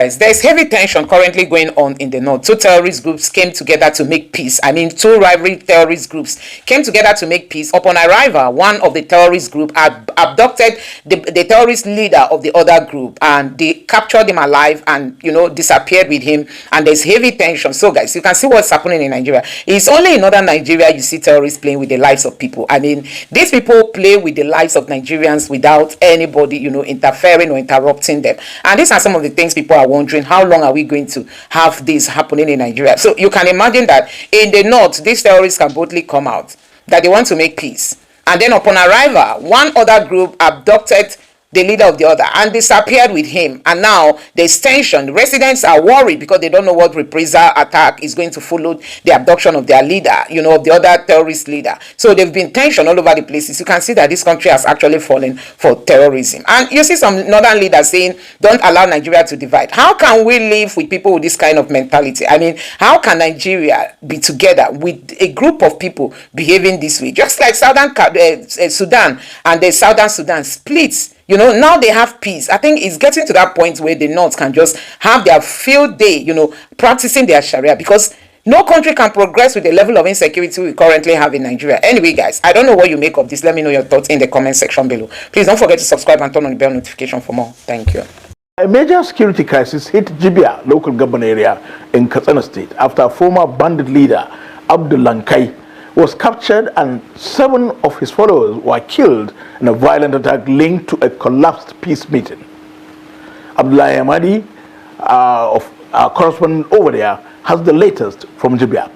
There's heavy tension currently going on in the north. Two terrorist groups came together to make peace. Two rival terrorist groups came together to make peace. Upon arrival, one of the terrorist group abducted the terrorist leader of the other group, and they captured him alive and disappeared with him. And there's heavy tension. So guys, you can see what's happening in Nigeria. It's only in northern Nigeria you see terrorists playing with the lives of people. These people play with the lives of Nigerians without anybody interfering or interrupting them. And these are some of the things people are wondering, how long are we going to have this happening in Nigeria? So you can imagine that in the north, these terrorists can boldly come out that they want to make peace, and then upon arrival, one other group abducted the leader of the other and disappeared with him. And now there's tension. Residents are worried because they don't know what reprisal attack is going to follow the abduction of their leader, of the other terrorist leader. So there've been tension all over the places. You can see that this country has actually fallen for terrorism. And you see some northern leaders saying, don't allow Nigeria to divide. How can we live with people with this kind of mentality? How can Nigeria be together with a group of people behaving this way? Just like Southern Sudan and the Southern Sudan splits. Now they have peace. I think it's getting to that point where the North can just have their field day, practicing their Sharia, because no country can progress with the level of insecurity we currently have in Nigeria. Anyway, guys, I don't know what you make of this. Let me know your thoughts in the comment section below. Please don't forget to subscribe and turn on the bell notification for more. Thank you. A major security crisis hit Jibia local government area in Katsina State after former bandit leader Abdul Lankai was captured and 7 of his followers were killed in a violent attack linked to a collapsed peace meeting. Abdullahi Ahmadi, of our correspondent over there, has the latest from Jibia.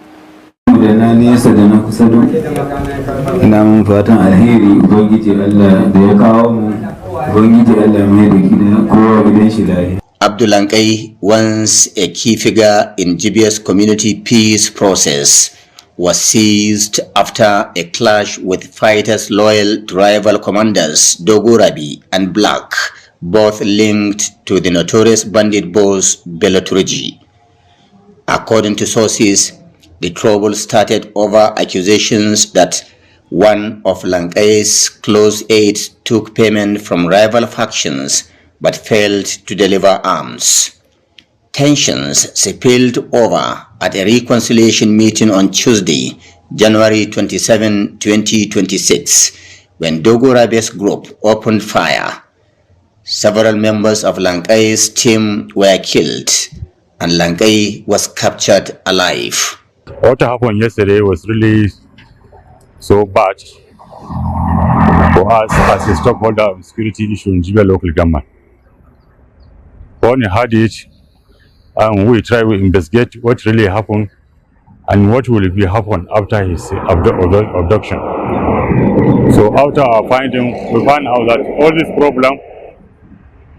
Abdul Lankai, once a key figure in Jibia's community peace process, was seized after a clash with fighters loyal to rival commanders Dogo Rabi and Black, both linked to the notorious bandit boss Bello Turji. According to sources, the trouble started over accusations that one of Lankai's close aides took payment from rival factions but failed to deliver arms. Tensions spilled over at a reconciliation meeting on Tuesday, January 27, 2026, when Dogo Rabi's group opened fire. Several members of Lankai's team were killed, and Lankai was captured alive. What happened yesterday was really so bad for us as a stockholder of security issue in Jibia local government. When we had it, and we try to investigate what really happened and what will be happen after his abduction. So after our finding, we found out that all this problem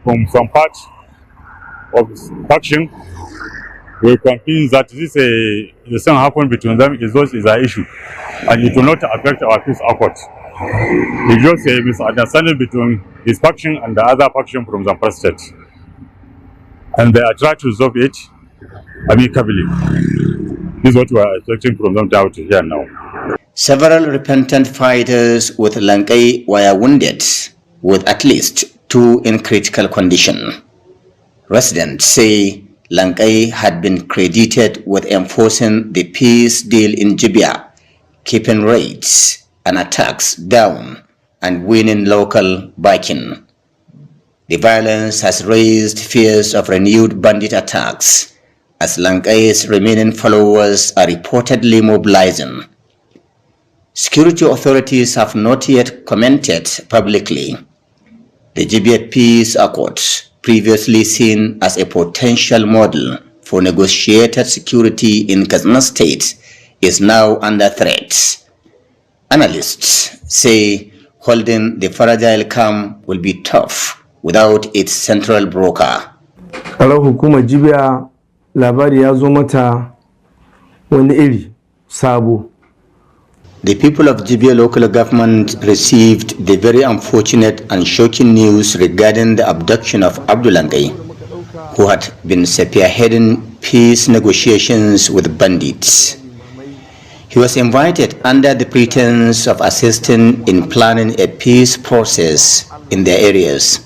from some part of his faction, we're convinced that this the thing happened between them is an issue, and it will not affect our peace efforts. It's just a misunderstanding between his faction and the other faction from Zamfara State, and they are trying to resolve it amicably. This is what we are expecting from them to hear now. Several repentant fighters with Lankai were wounded, with at least 2 in critical condition. Residents say Lankai had been credited with enforcing the peace deal in Jibia, keeping raids and attacks down and winning local backing. The violence has raised fears of renewed bandit attacks, as Lankai's remaining followers are reportedly mobilizing. Security authorities have not yet commented publicly. The Jibia Peace Accord, previously seen as a potential model for negotiated security in Katsina State, is now under threat. Analysts say holding the fragile camp will be tough without its central broker. Kalau hukumar Jibia labari ya zo mata wani iri sabo. The people of Jibia local government received the very unfortunate and shocking news regarding the abduction of Abdul Lankai, who had been spearheading peace negotiations with bandits. He was invited under the pretense of assisting in planning a peace process in their areas.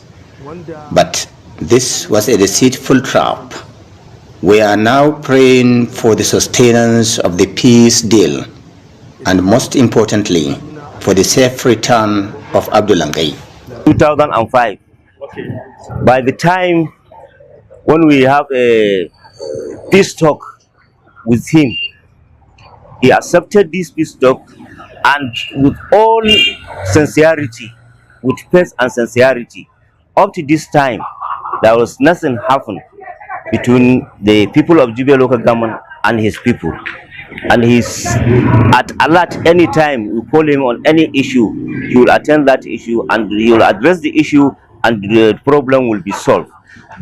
But This was a deceitful trap. We are now praying for the sustenance of the peace deal and most importantly, for the safe return of Abdullangai. 2005. By the time when we have a peace talk with him, he accepted this peace talk, and with all sincerity, with faith and sincerity, up to this time, there was nothing happened between the people of Jibia local government and his people. And he's at alert any time we call him on any issue, he will attend that issue and he will address the issue and the problem will be solved.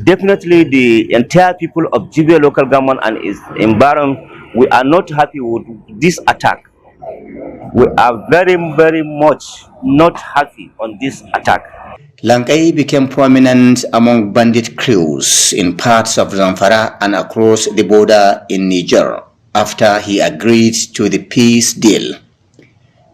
Definitely the entire people of Jibia local government and its environment, we are not happy with this attack. We are very, very much not happy on this attack. Lankai became prominent among bandit crews in parts of Zamfara and across the border in Niger after he agreed to the peace deal.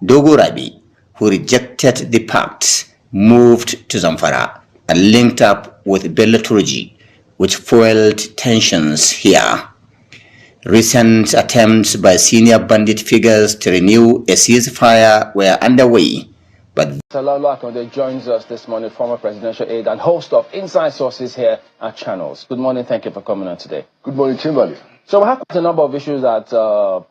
Dogo Rabi, who rejected the pact, moved to Zamfara and linked up with Bello Turji, which fueled tensions here. Recent attempts by senior bandit figures to renew a ceasefire were underway, but Salalu Akonde joins us this morning, former presidential aide and host of Inside Sources here at Channels. Good morning, thank you for coming on today. Good morning, Timberley. So we have a number of issues that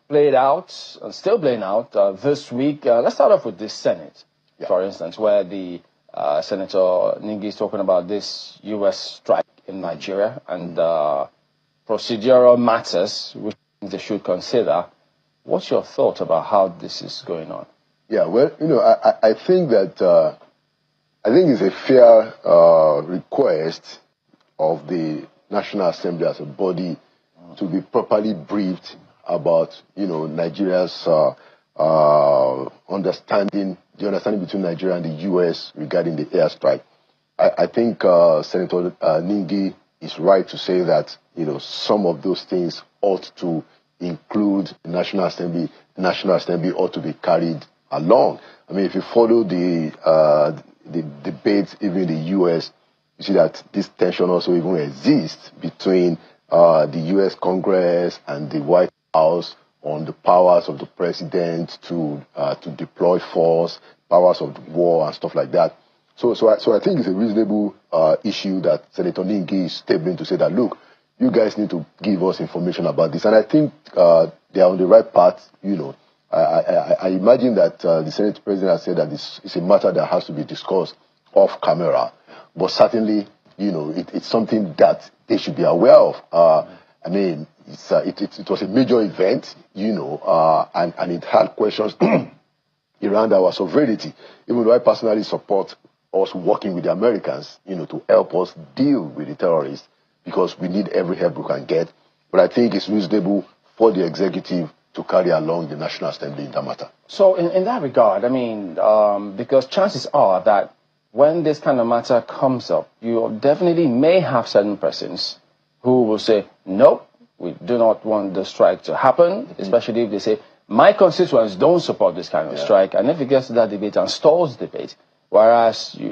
played out, and still playing out this week. Let's start off with the Senate, for instance, where the Senator Ningi is talking about this U.S. strike in Nigeria and procedural matters which they should consider. What's your thought about how this is going on? Yeah, well, I think that I think it's a fair request of the National Assembly as a body to be properly briefed about, Nigeria's understanding, the understanding between Nigeria and the U.S. regarding the airstrike. I think Senator Ningi is right to say that, some of those things ought to include the National Assembly. The National Assembly ought to be carried along. I mean, if you follow the debates even in the U.S., you see that this tension also even exists between the U.S. Congress and the White House on the powers of the president to deploy force, powers of war and stuff like that. So I think it's a reasonable issue that Senator Ningi is tabling to say that, look, you guys need to give us information about this. And I think they are on the right path. I imagine that the Senate President has said that this is a matter that has to be discussed off camera. But certainly, it's something that they should be aware of. I mean, it was a major event, and it had questions around our sovereignty. Even though I personally support us working with the Americans, to help us deal with the terrorists, because we need every help we can get. But I think it's reasonable for the executive to carry along the National Assembly in that matter. So in that regard, I mean, because chances are that when this kind of matter comes up, you definitely may have certain persons who will say, nope, we do not want the strike to happen, especially if they say, my constituents don't support this kind of strike. And if it gets to that debate and stalls debate, whereas, you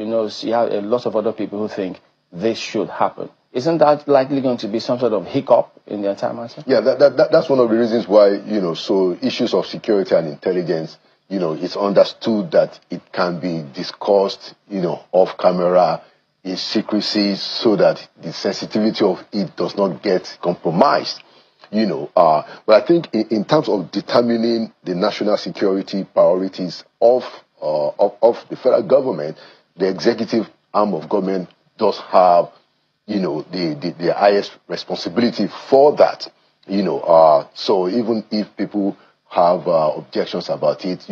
have a lot of other people who think this should happen. Isn't that likely going to be some sort of hiccup in the entire matter? Yeah, that's one of the reasons why, so issues of security and intelligence, it's understood that it can be discussed, off camera, in secrecy, so that the sensitivity of it does not get compromised. But I think in terms of determining the national security priorities of the federal government, the executive arm of government does have, the highest responsibility for that. So even if people have objections about it,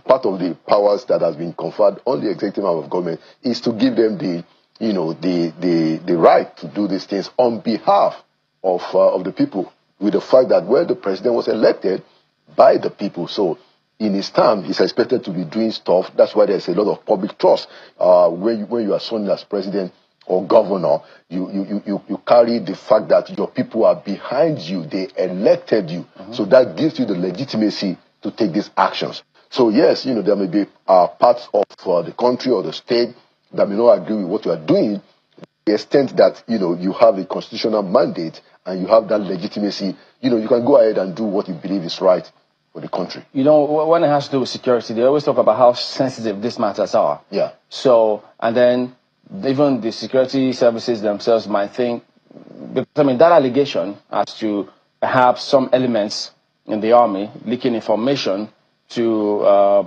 part of the powers that has been conferred on the executive arm of government is to give them the right to do these things on behalf of the people, with the fact that, well, the president was elected by the people. So in his term, he's expected to be doing stuff. That's why there's a lot of public trust. When you are sworn as president or governor, you carry the fact that your people are behind you. They elected you. So that gives you the legitimacy to take these actions. So yes, there may be parts of the country or the state that may not agree with what you are doing. the extent that, you have a constitutional mandate and you have that legitimacy, you can go ahead and do what you believe is right for the country. When it has to do with security, they always talk about how sensitive these matters are. Yeah. So, and then even the security services themselves might think, because, that allegation as to perhaps some elements in the army leaking information to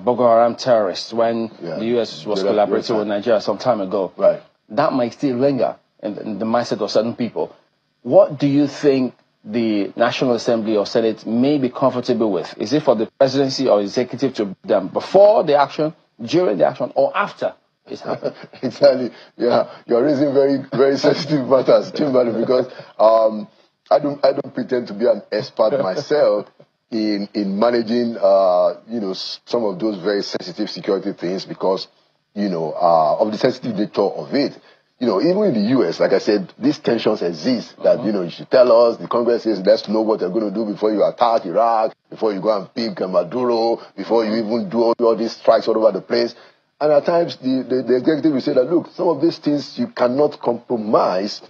Boko Haram terrorists when the U.S. was collaborating with Nigeria some time ago. Right. That might still linger in the mindset of certain people. What do you think the National Assembly or Senate may be comfortable with? Is it for the presidency or executive to them before the action, during the action, or after it's happened? Exactly. Yeah, you're raising very, very sensitive matters, Kimberly, because I don't pretend to be an expert myself in managing some of those very sensitive security things because of the sensitive nature of it. Even in the U.S., like I said, these tensions exist that, you should tell us, the Congress says, let's know what you're going to do before you attack Iraq, before you go and pick Maduro, before you even do all these strikes all over the place. And at times, the executive will say that, look, some of these things you cannot compromise,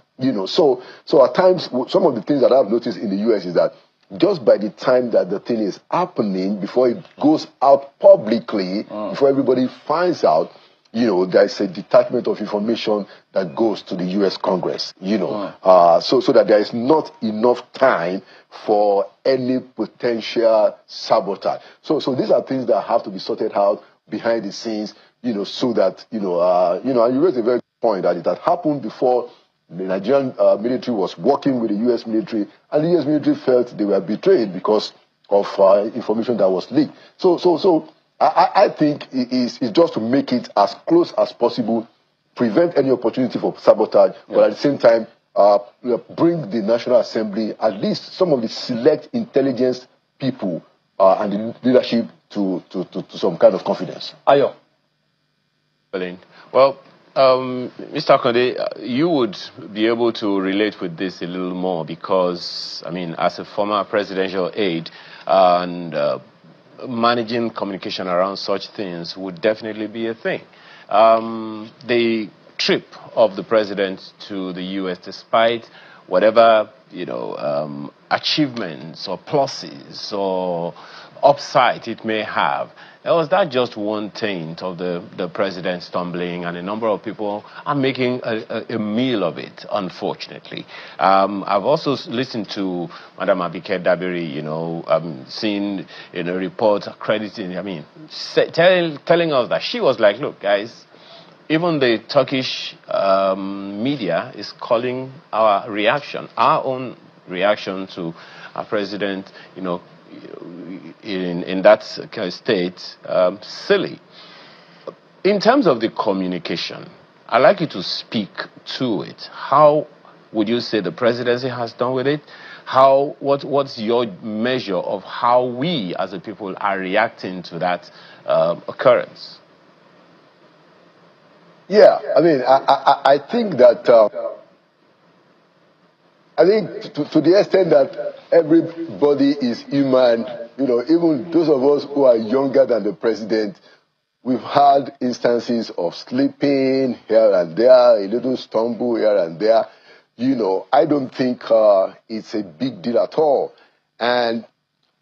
So at times, some of the things that I've noticed in the U.S. is that just by the time that the thing is happening, before it goes out publicly, before everybody finds out, there's a detachment of information that goes to the U.S. Congress, so that there is not enough time for any potential sabotage. So these are things that have to be sorted out behind the scenes, so that, and you raised a very good point that it had happened before the Nigerian military was working with the U.S. military, and the U.S. military felt they were betrayed because of information that was leaked. So I think it's just to make it as close as possible, prevent any opportunity for sabotage, but at the same time, bring the National Assembly, at least some of the select intelligence people and the leadership to some kind of confidence. Ayo. Well, Mr. Akonde, you would be able to relate with this a little more because, as a former presidential aide and managing communication around such things would definitely be a thing. The trip of the president to the U.S., despite whatever, achievements or pluses or upside it may have, was that just one taint of the president stumbling, and a number of people are making a meal of it, unfortunately. I've also listened to Madam Abike Dabiri, seen in a report crediting, telling us that she was like, look, guys, even the Turkish media is calling our own reaction to our president, in that state, silly. In terms of the communication, I'd like you to speak to it. How would you say the presidency has done with it? What's your measure of how we as a people are reacting to that occurrence? Yeah, I think that to the extent that everybody is human, even those of us who are younger than the president, we've had instances of sleeping here and there, a little stumble here and there. I don't think it's a big deal at all. And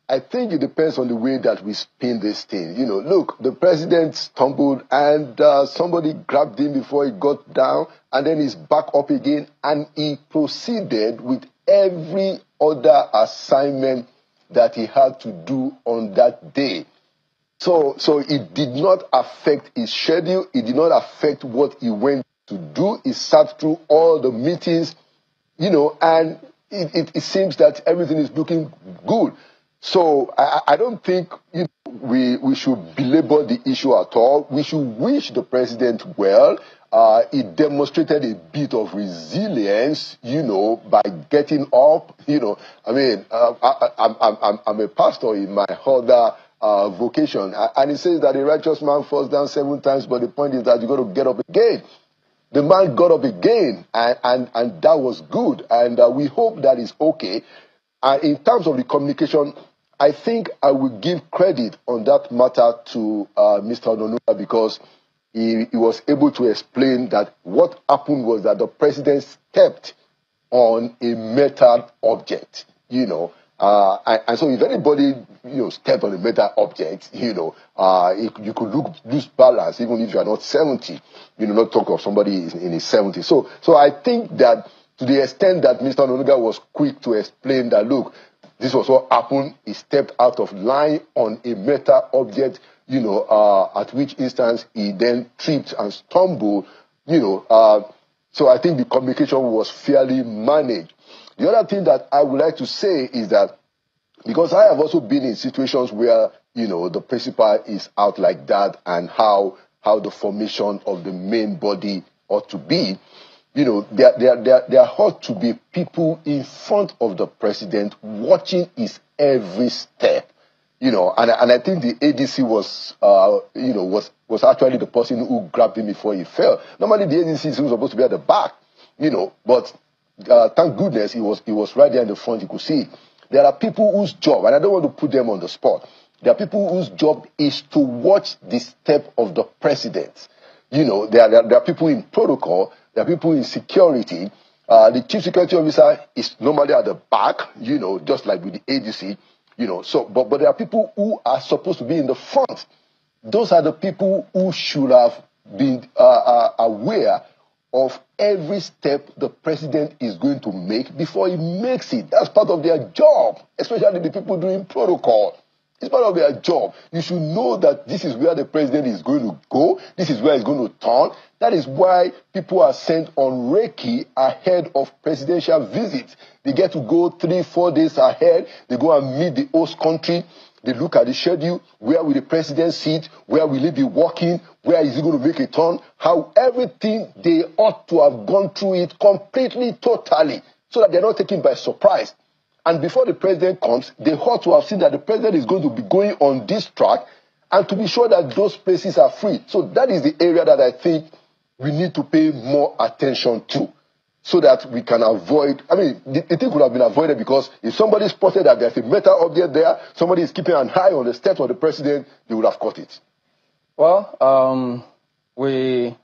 I think it depends on the way that we spin this thing. Look, the president stumbled and somebody grabbed him before he got down, and then he's back up again, and he proceeded with every other assignment that he had to do on that day. So it did not affect his schedule. It did not affect what he went to do. He sat through all the meetings, and it seems that everything is looking good. So I don't think we should belabor the issue at all. We should wish the president well. He demonstrated a bit of resilience, by getting up. I'm a pastor in my other vocation, and it says that a righteous man falls down 7 times, but the point is that you got to get up again. The man got up again, and that was good, and we hope that is okay. In terms of the communication, I think I will give credit on that matter to Mr. Ononuga, because he was able to explain that what happened was that the president stepped on a metal object, and so if anybody, stepped on a metal object, you could lose balance even if you are not 70, not talk of somebody in his 70s. So I think that to the extent that Mr. Ononuga was quick to explain that, look, this was what happened, he stepped out of line on a metal object, at which instance he then tripped and stumbled, so I think the communication was fairly managed. The other thing that I would like to say is that, because I have also been in situations where, the principal is out like that and how the formation of the main body ought to be, there ought to be people in front of the president watching his every step. And I think the ADC was actually the person who grabbed him before he fell. Normally the ADC is supposed to be at the back, but thank goodness he was right there in the front. You could see it. There are people whose job, and I don't want to put them on the spot, there are people whose job is to watch the step of the president. There are people in protocol, there are people in security. The chief security officer is normally at the back, just like with the ADC. But there are people who are supposed to be in the front. Those are the people who should have been aware of every step the president is going to make before he makes it. That's part of their job, especially the people doing protocol. It's part of their job. You should know that this is where the president is going to go. This is where he's going to turn. That is why people are sent on recce ahead of presidential visits. They get to go 3-4 days ahead. They go and meet the host country. They look at the schedule. Where will the president sit? Where will he be walking? Where is he going to make a turn? How everything, they ought to have gone through it completely, totally, so that they're not taken by surprise. And before the president comes, they ought to have seen that the president is going to be going on this track and to be sure that those places are free. So that is the area that I think we need to pay more attention to, so that we can avoid, the thing could have been avoided, because if somebody spotted that there's a metal object there, somebody is keeping an eye on the steps of the president, they would have caught it. Well, we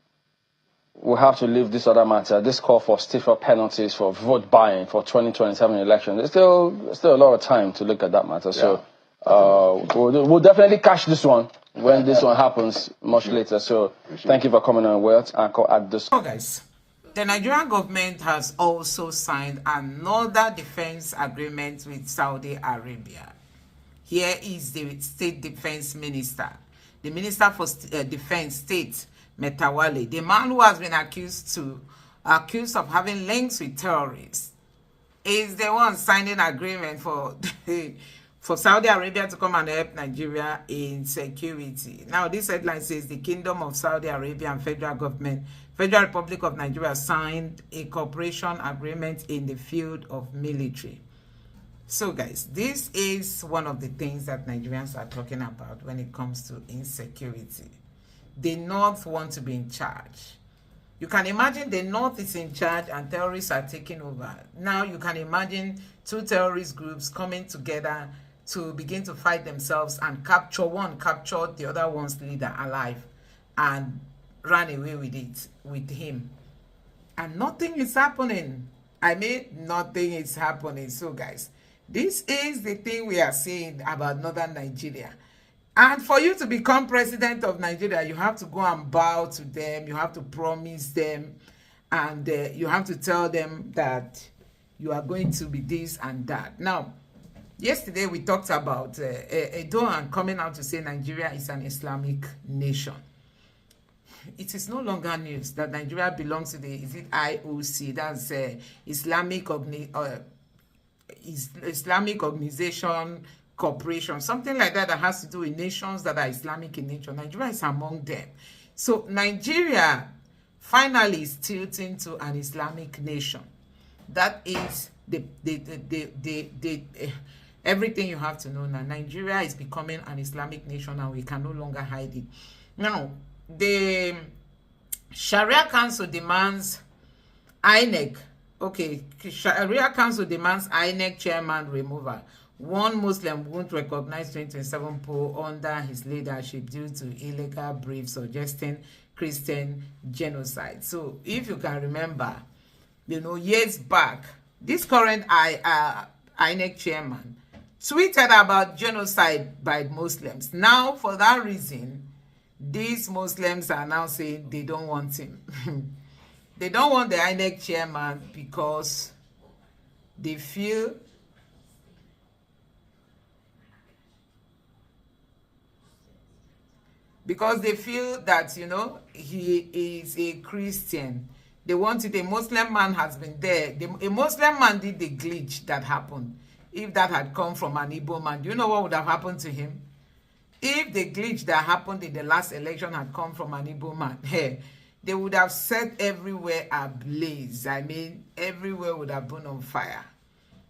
have to leave this other matter. This call for stiffer penalties for vote buying for 2027 election. There's still a lot of time to look at that matter. So we'll definitely catch this one when this one happens much later. So thank you for coming on with Anchor at this. Oh, guys, the Nigerian government has also signed another defense agreement with Saudi Arabia. Here is the State Defense Minister, the Minister for Defense State, Metawale, the man who has been accused of having links with terrorists, is the one signing agreement for Saudi Arabia to come and help Nigeria in security. Now, this headline says the Kingdom of Saudi Arabia and Federal Government, Federal Republic of Nigeria signed a cooperation agreement in the field of military. So, guys, this is one of the things that Nigerians are talking about when it comes to insecurity. The North want to be in charge. You can imagine the North is in charge and terrorists are taking over. Now you can imagine two terrorist groups coming together to begin to fight themselves and capture the other one's leader alive and run away with it, with him. And nothing is happening. Nothing is happening. So, guys, this is the thing we are saying about northern Nigeria. And for you to become president of Nigeria, you have to go and bow to them. You have to promise them. And you have to tell them that you are going to be this and that. Now, yesterday we talked about Erdogan coming out to say Nigeria is an Islamic nation. It is no longer news that Nigeria belongs to the IOC, that's Islamic Organization Corporation, something like that has to do with nations that are Islamic in nature. Nigeria is among them. So Nigeria finally is tilting to an Islamic nation. That is everything you have to know now. Nigeria is becoming an Islamic nation and we can no longer hide it. Now, the Sharia Council demands INEC. Okay, Sharia Council demands INEC chairman removal. One Muslim won't recognize 2027 poll under his leadership due to illegal briefs suggesting Christian genocide. So if you can remember, you know, years back, this current INEC chairman tweeted about genocide by Muslims. Now, for that reason, these Muslims are now saying they don't want him. They don't want the INEC chairman because they feel that, you know, he is a Christian. They wanted a Muslim man has been there. A Muslim man did the glitch that happened. If that had come from an Igbo man, do you know what would have happened to him? If the glitch that happened in the last election had come from an Igbo man, hey, they would have set everywhere ablaze. I mean, everywhere would have been on fire.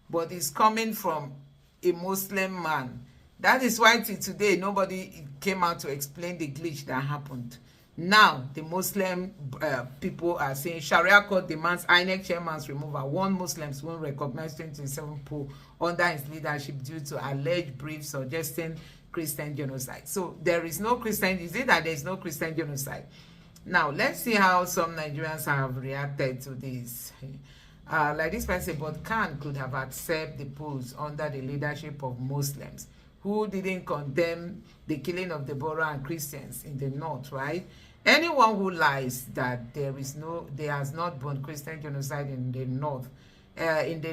But it's coming from a Muslim man. That is why till today nobody came out to explain the glitch that happened. Now the Muslim people are saying Sharia court demands INEC chairman's removal. One Muslims won't recognize 2027 poll under his leadership due to alleged briefs suggesting Christian genocide. So there is no Christian. Is it that there is no Christian genocide? Now let's see how some Nigerians have reacted to this. Like this person, but Khan could have accepted the polls under the leadership of Muslims who didn't condemn the killing of the Bora and Christians in the north, right? Anyone who lies that there has not been Christian genocide in the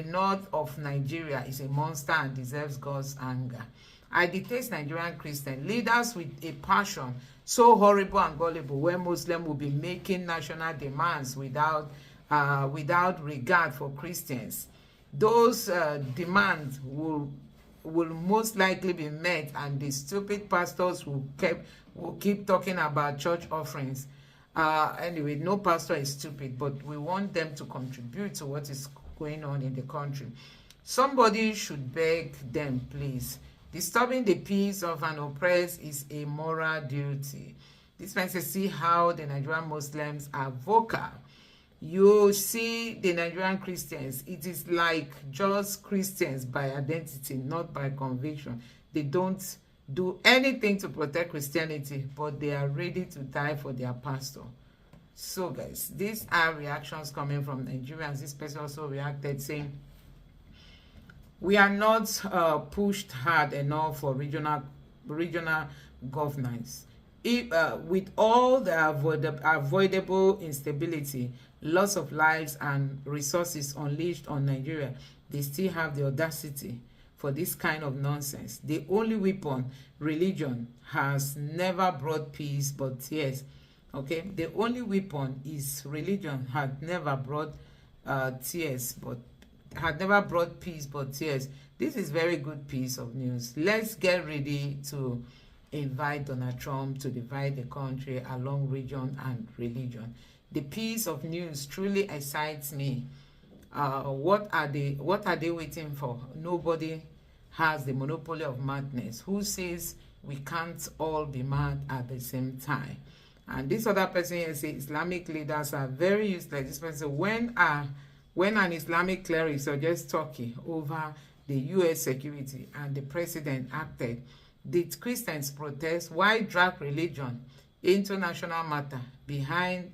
north of Nigeria is a monster and deserves God's anger. I detest Nigerian Christian leaders with a passion so horrible and gullible, where Muslims will be making national demands without regard for Christians. Those demands will most likely be met, and the stupid pastors will keep talking about church offerings. Anyway, no pastor is stupid, but we want them to contribute to what is going on in the country. Somebody should beg them, please. Disturbing the peace of an oppressed is a moral duty. This man says, see how the Nigerian Muslims are vocal. You see the Nigerian Christians, it is like just Christians by identity, not by conviction. They don't do anything to protect Christianity, but they are ready to die for their pastor. So guys, these are reactions coming from Nigerians. This person also reacted saying, we are not pushed hard enough for regional governance. With all the avoidable instability, loss of lives and resources unleashed on Nigeria, they still have the audacity for this kind of nonsense. The only weapon, religion, has never brought peace but tears. Okay, the only weapon is religion, had never brought peace but tears. This is very good piece of news. Let's get ready to invite Donald Trump to divide the country along region and religion. The piece of news truly excites me. What are they waiting for? Nobody has the monopoly of madness. Who says we can't all be mad at the same time? And this other person here says Islamic leaders are very useless. This person, when an Islamic cleric suggests Turkey over the U.S. security and the president acted, did Christians protest? Why drag religion into national matter? Behind,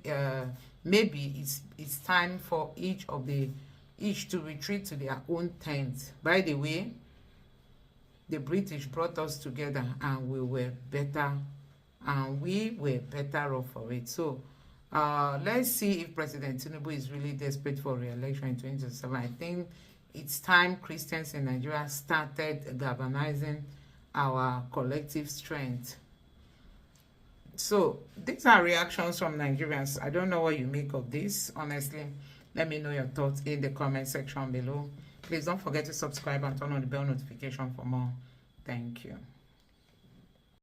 maybe it's time for each to retreat to their own tent. By the way, the British brought us together, and we were better off for it. So let's see if President Tinubu is really desperate for re-election in 2027. I think it's time Christians in Nigeria started galvanizing our collective strength. So these are reactions from Nigerians. I don't know what you make of this, honestly. Let me know your thoughts in the comment section below. Please don't forget to subscribe and turn on the bell notification for more. Thank you.